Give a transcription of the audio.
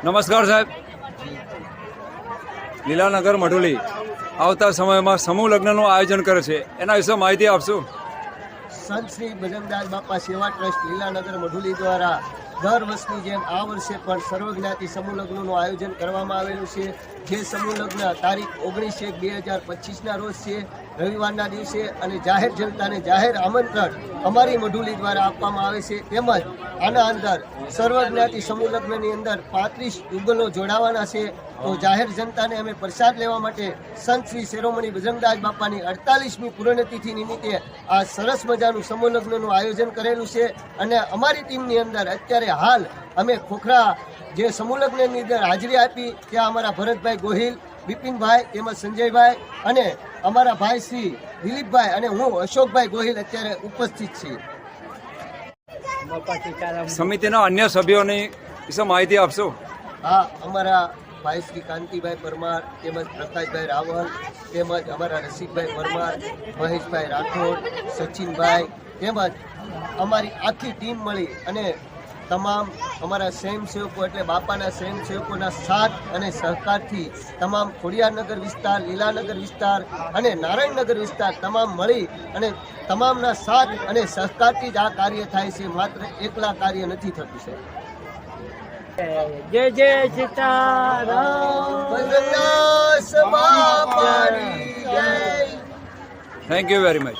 નમસ્કાર સાહેબ. લીલાનગર મઢુલી આવતા સમયમાં સમૂહ લગ્નનું આયોજન કરે છે, એના વિશે માહિતી આપશો. સંત શ્રી બજરંગદાસ બાપા સેવા ટ્રસ્ટ લીલાનગર મઢુલી દ્વારા દર વર્ષની જેમ આ વર્ષે પણ સર્વજ્ઞાતિ સમૂહ લગ્નનું આયોજન કરવામાં આવેલું છે. જે સમૂહ લગ્ન તારીખ 19/1/2025ના રોજ છે, રવિવારના દિવસે, અને જાહેર જનતાને જાહેર આમંત્રણ અમારી મઢુલી દ્વારા આપવામાં આવે છે. તેમજ આના અંદર સર્વજ્ઞાતિ સમૂહ લગ્નની અંદર 35 યુગલો જોડાવાના છે. તો જાહેર જનતાને અમે પ્રસાદ લેવા માટે સંત શ્રી શિરોમણી બજરંગદાસ બાપાની 48મી પુણ્યતિથિ નિમિત્તે આ સરસ મજાનું સમૂહ લગ્નનું આયોજન કરેલું છે. અને અમારી ટીમની અંદર અત્યારે હાલ અમે ખોખરા જે સમૂહ લગ્નની અંદર હાજરી આપી, ત્યાં અમારા ભરતભાઈ ગોહિલ, બિપિનભાઈ, તેમજ સંજયભાઈ અને અમારા ભાઈ શ્રી દિલીપભાઈ અને હું અશોકભાઈ ગોહિલ અત્યારે ઉપસ્થિત છીએ. સમિતિના અન્ય સભ્યોની વિશે માહિતી આપશો. હા, અમારા ભાઈ શ્રી કાંતિભાઈ પરમાર, તેમજ પ્રકાશભાઈ રાવલ, તેમજ અમારા રસિકભાઈ પરમાર, મહેશભાઈ રાઠોડ, સચિનભાઈ, તેમજ અમારી આખી ટીમ મળી અને તમામ અમારા સ્વયંસેવકો એટલે બાપાના સ્વયંસેવકોના સાથ અને સહકારથી તમામ ખોડિયારનગર વિસ્તાર, લીલાનગર વિસ્તાર અને નારાયણનગર વિસ્તાર તમામ મળી અને તમામના સાથ અને સહકારથી જ આ કાર્ય થાય છે. માત્ર એકલા કાર્ય નથી થતું છે. જય જય સીતારામ. બજરંગદાસ બાપાની જય. Thank you very much.